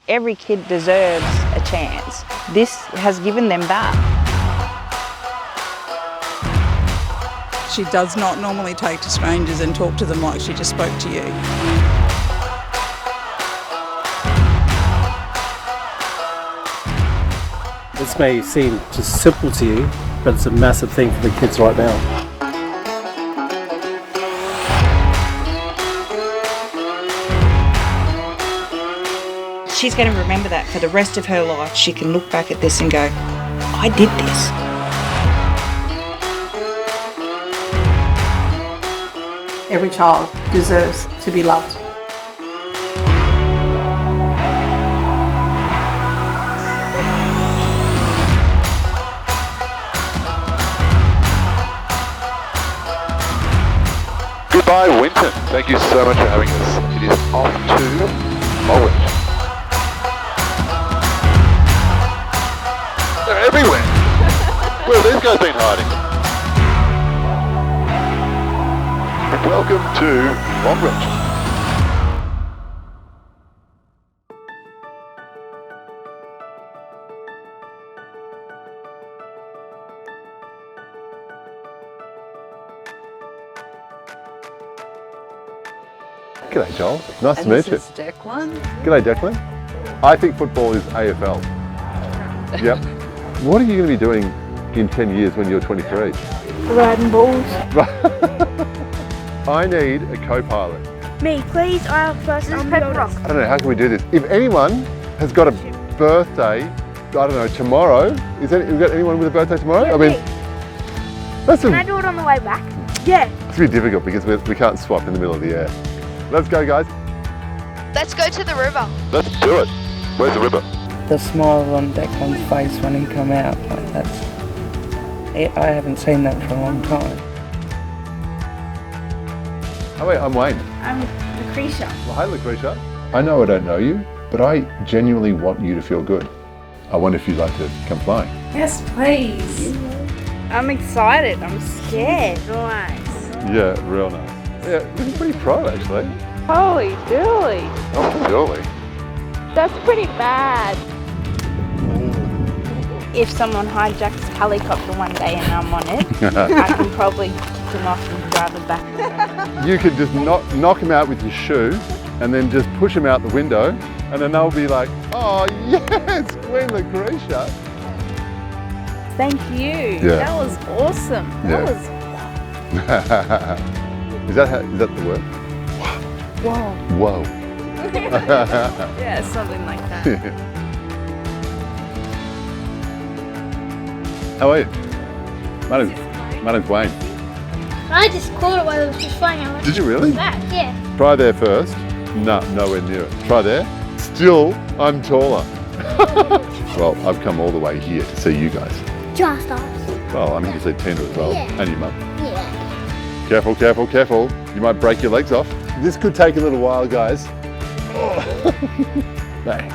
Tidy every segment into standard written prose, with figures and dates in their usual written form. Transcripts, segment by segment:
Every kid deserves a chance. This has given them that. She does not normally take to strangers and talk to them like she just spoke to you. This may seem just simple to you, but it's a massive thing for the kids right now. She's going to remember that for the rest of her life. She can look back at this and go, I did this. Every child deserves to be loved. Goodbye, Winton. Thank you so much for having us. It is off to Norwich. They're everywhere. Where have these guys been hiding? Welcome to Longreach. G'day Joel, nice to meet you. This is Declan. G'day Declan. I think football is AFL. Yep. What are you going to be doing in 10 years when you're 23? Riding bulls. I need a co-pilot. Me, please. I have first on the rock. I don't know, how can we do this? If anyone has got a birthday, I don't know, tomorrow, we've got anyone with a birthday tomorrow? Yeah, I mean, that's Can I do it on the way back? Yeah. It's a bit difficult because we can't swap in the middle of the air. Let's go, guys. Let's go to the river. Let's do it. Where's the river? The smile on Declan's face when he come out, like I haven't seen that for a long time. Oh wait, I'm Wayne. I'm Lucretia. Well, hi Lucretia. I know I don't know you, but I genuinely want you to feel good. I wonder if you'd like to come flying. Yes, please. I'm excited. I'm scared. Nice. Yeah, real nice. Yeah, looking pretty pro actually. Holy dooly. Oh, surely. That's pretty bad. If someone hijacks a helicopter one day and I'm on it, I can probably kick him off and drive it back. You could just knock him out with your shoe and then just push him out the window and then they'll be like, oh yes, Queen Lucretia. Thank you. Yeah. That was awesome. Yeah. That was... Is that the word? Whoa. Whoa. Yeah, something like that. How are you? My name's Wayne. I just caught it while it was just flying. I went, Did you really? that? Yeah. Try there first. No, nowhere near it. Try there. Still, I'm taller. Well, I've come all the way here to see you guys. Just us. Well, I mean to see Tina as well, Yeah. and your mum. Yeah. Careful, careful, careful. You might break your legs off. This could take a little while, guys. Hey.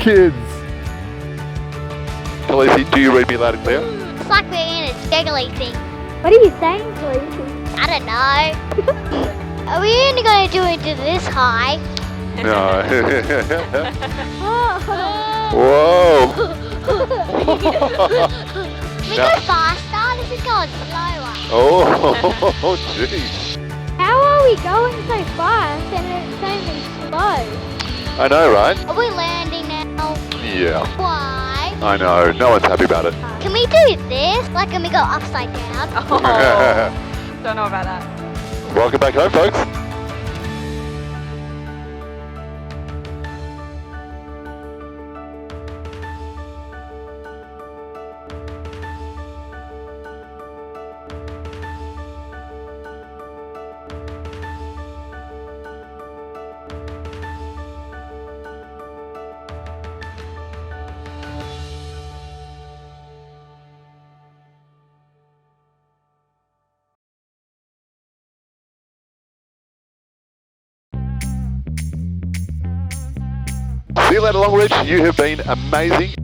Kids. Khaleesi, do you read me loud and clear? It's like we're in a jiggly thing. What are you saying, please? I don't know. Are we only going to do it to this high? No. Oh. Whoa. Can we go faster? This is going slower. Oh, jeez. How are we going so fast and it's only slow? I know, right? Are we landing now? Yeah. Why? I know. No one's happy about it. Can we do this? Like, can we go upside down? Oh, don't know about that. Welcome back home, folks. See you later, Longreach. You have been amazing.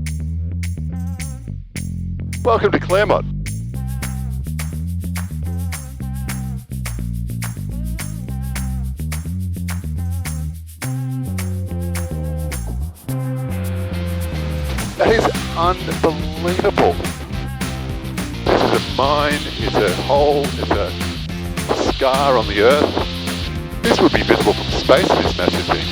Welcome to Claremont. That is unbelievable. This is a mine, it's a hole, it's a scar on the Earth. This would be visible from space, this massive thing.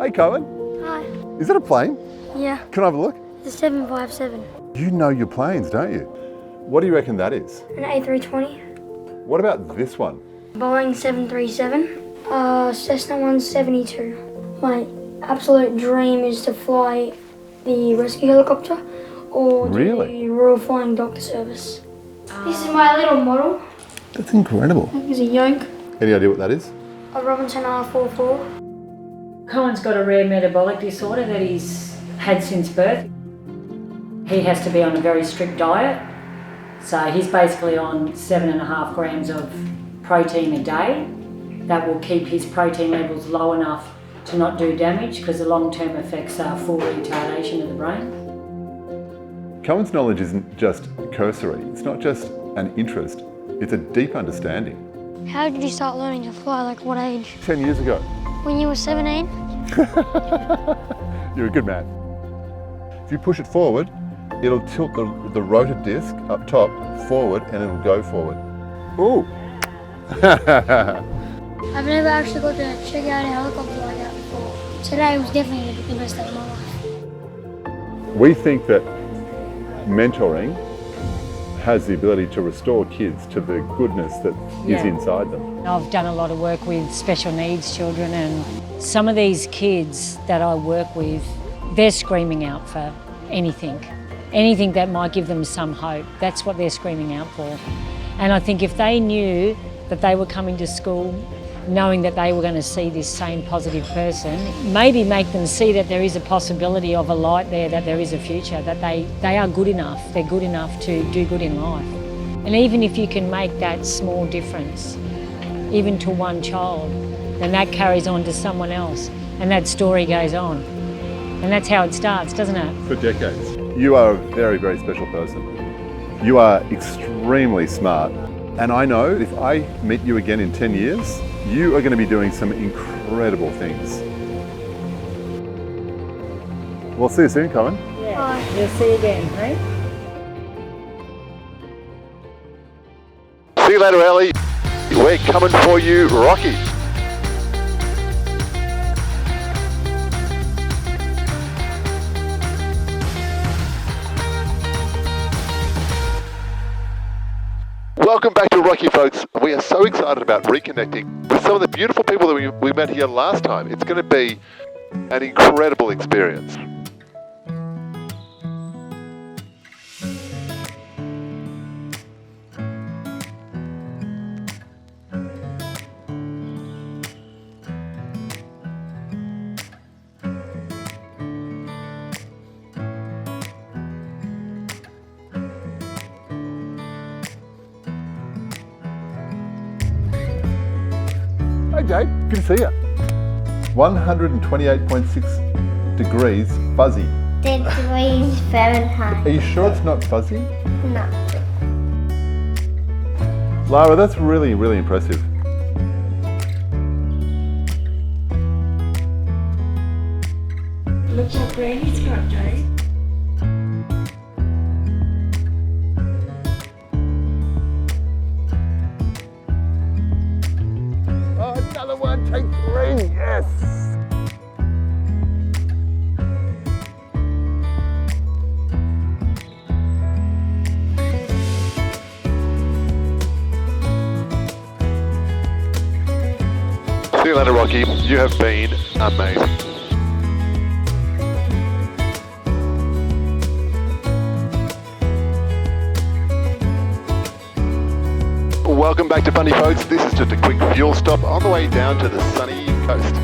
Hey Cohen, Hi. is that a plane? Yeah, Can I have a look? the 757. You know your planes, don't you? What do you reckon that is? An A320. What about this one? Boeing 737. Cessna 172. My absolute dream is to fly the rescue helicopter or Really? the Royal Flying Doctor Service. This is my little model. That's incredible. There's a yoke. Any idea what that is? A Robinson R44. Cohen's got a rare metabolic disorder that he's had since birth. He has to be on a very strict diet. So he's basically on 7.5 grams of protein a day. That will keep his protein levels low enough to not do damage because the long-term effects are full retardation of the brain. Cohen's knowledge isn't just cursory. It's not just an interest. It's a deep understanding. How did you start learning to fly? Like what age? 10 years ago. When you were 17? You're a good man. If you push it forward, it'll tilt the rotor disc up top forward and it'll go forward. Ooh! I've never actually got to check out a helicopter like that before. Today was definitely the best day of my life. We think that mentoring has the ability to restore kids to the goodness that is inside them. I've done a lot of work with special needs children, and some of these kids that I work with, they're screaming out for anything that might give them some hope. That's what they're screaming out for. And I think if they knew that they were coming to school knowing that they were going to see this same positive person, maybe make them see that there is a possibility of a light there, that there is a future, that they are good enough, they're good enough to do good in life. And even if you can make that small difference, even to one child, then that carries on to someone else and that story goes on. And that's how it starts, doesn't it? For decades. You are a very, very special person. You are extremely smart. And I know if I meet you again in 10 years, you are going to be doing some incredible things. We'll see you soon, Cohen. Yeah, you'll see you again, hey? See you later, Ellie. We're coming for you, Rocky. Welcome back to Rocky, folks. We are so excited about reconnecting with some of the beautiful people that we met here last time. It's going to be an incredible experience. Hey Jade, good to see you. 128.6 degrees fuzzy. Degrees Fahrenheit. Are you sure it's not fuzzy? No. Lara, that's really, really impressive. Look what Granny's got, Jade. Oh, another one, take 3, yes! See you later, Rocky. You have been amazing. Welcome back to Funny, folks. This is just a quick fuel stop on the way down to the sunny coast.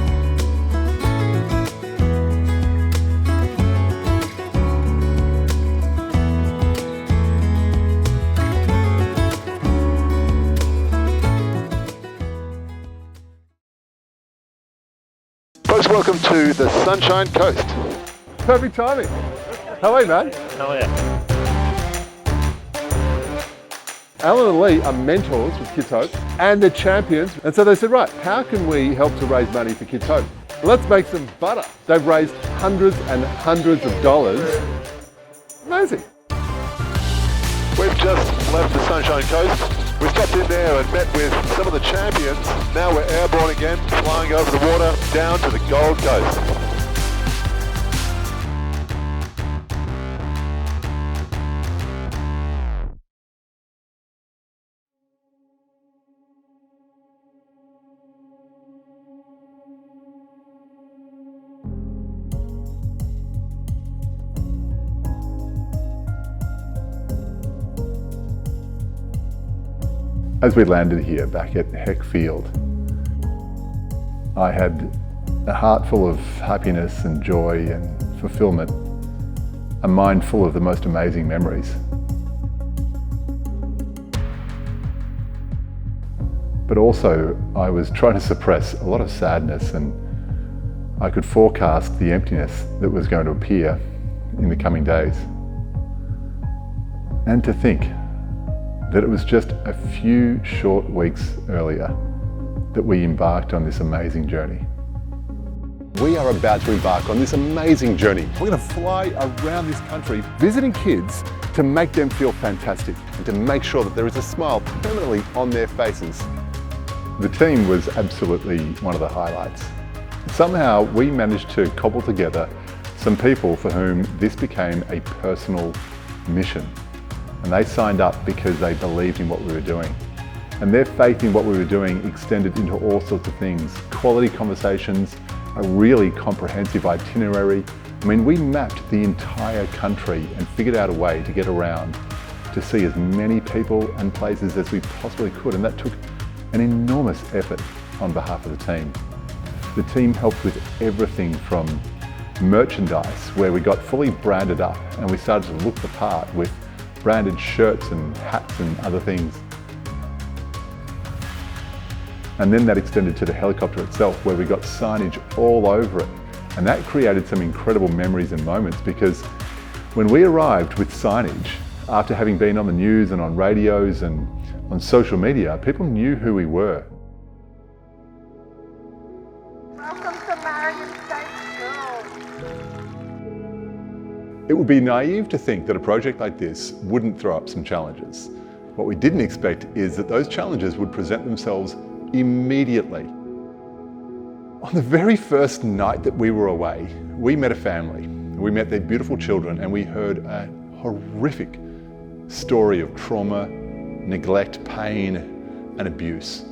Please welcome to the Sunshine Coast. Perfect timing. How are you, man? Oh yeah. Alan and Lee are mentors with Kids Hope and they're champions. And so they said, right, how can we help to raise money for Kids Hope? Let's make some butter. They've raised hundreds and hundreds of dollars. Amazing. We've just left the Sunshine Coast. We stopped in there and met with some of the champions. Now we're airborne again, flying over the water down to the Gold Coast. As we landed here back at Heck Field, I had a heart full of happiness and joy and fulfillment, a mind full of the most amazing memories. But also, I was trying to suppress a lot of sadness, and I could forecast the emptiness that was going to appear in the coming days. And to think that it was just a few short weeks earlier that we embarked on this amazing journey. We are about to embark on this amazing journey. We're going to fly around this country visiting kids to make them feel fantastic and to make sure that there is a smile permanently on their faces. The team was absolutely one of the highlights. Somehow we managed to cobble together some people for whom this became a personal mission. And they signed up because they believed in what we were doing. And their faith in what we were doing extended into all sorts of things. Quality conversations, a really comprehensive itinerary. I mean, we mapped the entire country and figured out a way to get around to see as many people and places as we possibly could. And that took an enormous effort on behalf of the team. The team helped with everything from merchandise, where we got fully branded up and we started to look the part with branded shirts and hats and other things. And then that extended to the helicopter itself, where we got signage all over it. And that created some incredible memories and moments, because when we arrived with signage, after having been on the news and on radios and on social media, people knew who we were. Welcome to Marion State School. It would be naive to think that a project like this wouldn't throw up some challenges. What we didn't expect is that those challenges would present themselves immediately. On the very first night that we were away, we met a family. We met their beautiful children and we heard a horrific story of trauma, neglect, pain, and abuse.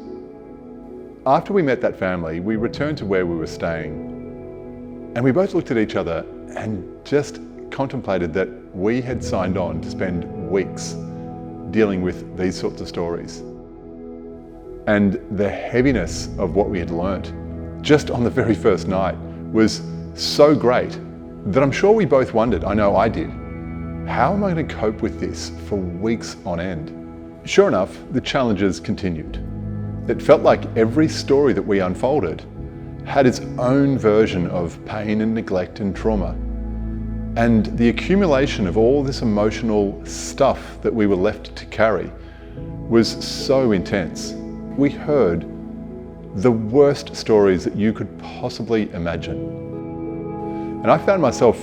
After we met that family, we returned to where we were staying, and we both looked at each other and just contemplated that we had signed on to spend weeks dealing with these sorts of stories. And the heaviness of what we had learnt just on the very first night was so great that I'm sure we both wondered, I know I did, how am I going to cope with this for weeks on end? Sure enough, the challenges continued. It felt like every story that we unfolded had its own version of pain and neglect and trauma. And the accumulation of all this emotional stuff that we were left to carry was so intense. We heard the worst stories that you could possibly imagine. And I found myself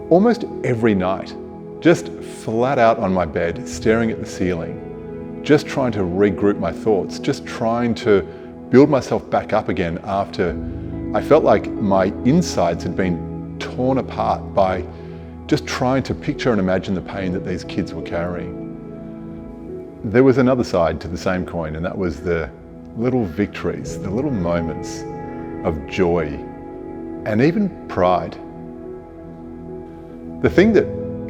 almost every night just flat out on my bed, staring at the ceiling, just trying to regroup my thoughts, just trying to build myself back up again after I felt like my insides had been torn apart by just trying to picture and imagine the pain that these kids were carrying. There was another side to the same coin, and that was the little victories, the little moments of joy and even pride. The thing that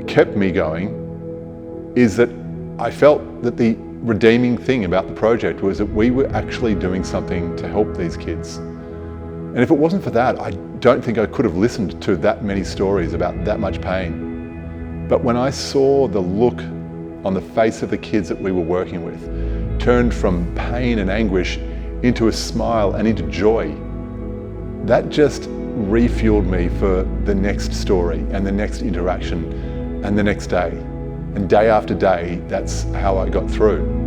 kept me going is that I felt that the redeeming thing about the project was that we were actually doing something to help these kids. And if it wasn't for that, I don't think I could have listened to that many stories about that much pain. But when I saw the look on the face of the kids that we were working with, turned from pain and anguish into a smile and into joy, that just refueled me for the next story and the next interaction and the next day. And day after day, that's how I got through.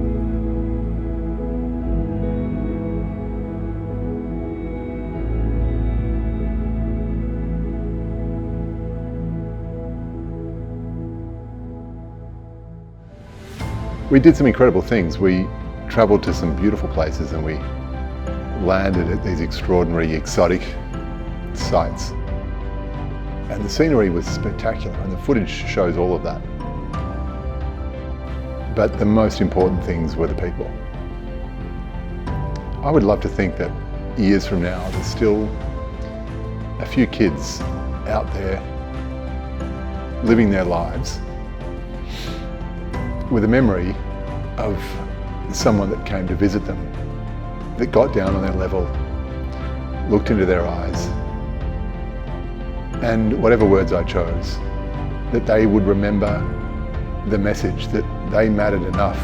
We did some incredible things. We travelled to some beautiful places and we landed at these extraordinary, exotic sites. And the scenery was spectacular and the footage shows all of that. But the most important things were the people. I would love to think that years from now, there's still a few kids out there living their lives with a memory of someone that came to visit them, that got down on their level, looked into their eyes, and whatever words I chose, that they would remember the message that they mattered enough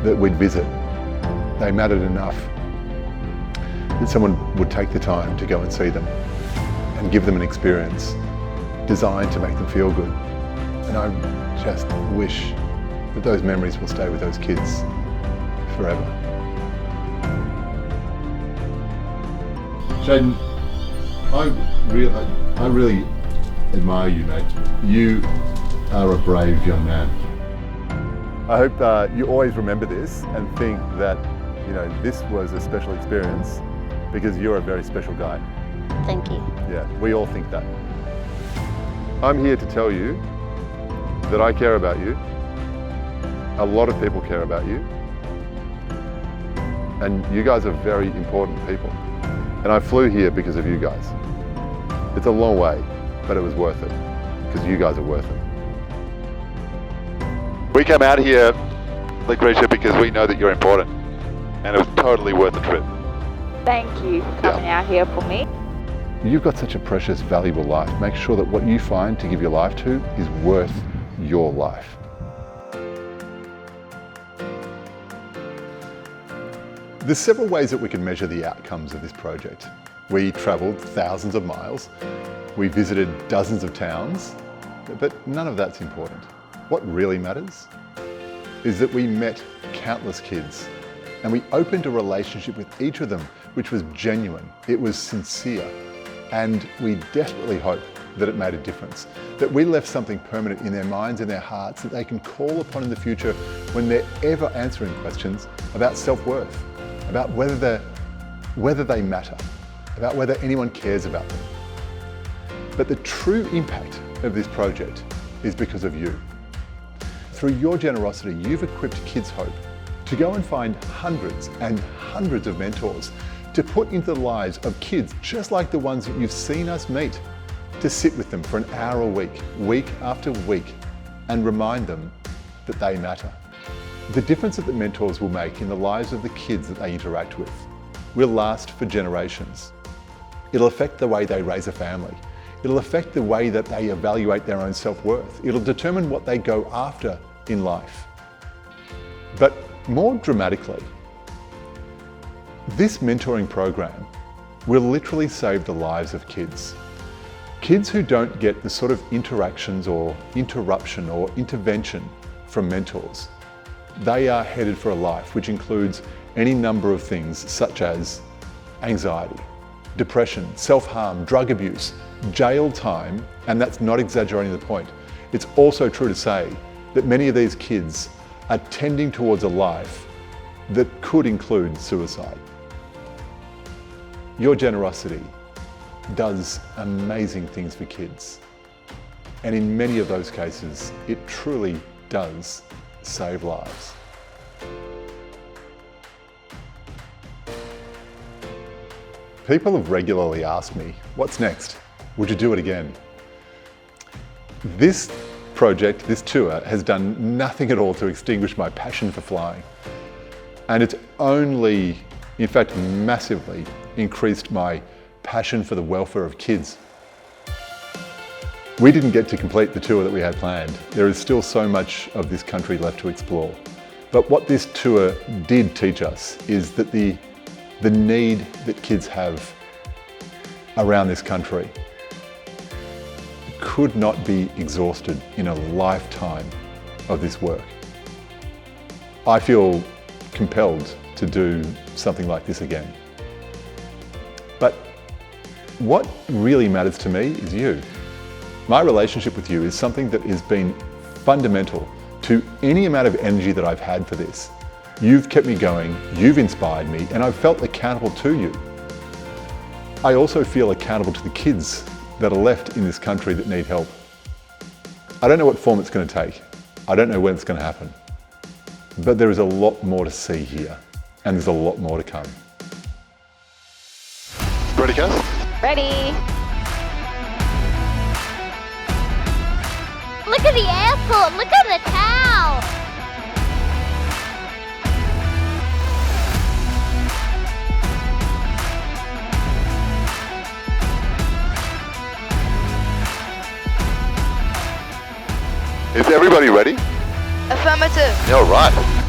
that we'd visit. They mattered enough that someone would take the time to go and see them and give them an experience designed to make them feel good. And I just wish that those memories will stay with those kids forever. Jaden, I really admire you, mate. You are a brave young man. I hope you always remember this and think that, you know, this was a special experience because you're a very special guy. Thank you. Yeah, we all think that. I'm here to tell you that I care about you. A lot of people care about you. And you guys are very important people. And I flew here because of you guys. It's a long way, but it was worth it because you guys are worth it. We come out here, Lucretia, because we know that you're important, and it was totally worth the trip. Thank you for coming out here for me. You've got such a precious, valuable life. Make sure that what you find to give your life to is worth your life. There's several ways that we can measure the outcomes of this project. We travelled thousands of miles, we visited dozens of towns, but none of that's important. What really matters is that we met countless kids and we opened a relationship with each of them, which was genuine, it was sincere, and we desperately hope that it made a difference, that we left something permanent in their minds and their hearts that they can call upon in the future when they're ever answering questions about self-worth, about whether they matter, about whether anyone cares about them. But the true impact of this project is because of you. Through your generosity, you've equipped Kids Hope to go and find hundreds and hundreds of mentors to put into the lives of kids just like the ones that you've seen us meet, to sit with them for an hour a week, week after week, and remind them that they matter. The difference that the mentors will make in the lives of the kids that they interact with will last for generations. It'll affect the way they raise a family. It'll affect the way that they evaluate their own self-worth. It'll determine what they go after in life. But more dramatically, this mentoring program will literally save the lives of kids. Kids who don't get the sort of interactions or interruption or intervention from mentors. They are headed for a life which includes any number of things such as anxiety, depression, self-harm, drug abuse, jail time, and that's not exaggerating the point. It's also true to say that many of these kids are tending towards a life that could include suicide. Your generosity does amazing things for kids. And in many of those cases, it truly does save lives. People have regularly asked me, what's next? Would you do it again? This project, this tour, has done nothing at all to extinguish my passion for flying. And it's only, in fact, massively increased my passion for the welfare of kids. We didn't get to complete the tour that we had planned. There is still so much of this country left to explore. But what this tour did teach us is that the need that kids have around this country could not be exhausted in a lifetime of this work. I feel compelled to do something like this again. But what really matters to me is you. My relationship with you is something that has been fundamental to any amount of energy that I've had for this. You've kept me going, you've inspired me, and I've felt accountable to you. I also feel accountable to the kids that are left in this country that need help. I don't know what form it's going to take. I don't know when it's going to happen. But there is a lot more to see here, and there's a lot more to come. Ready, Cass? Ready. Look at the airport, look at the town. Is everybody ready? Affirmative. All right.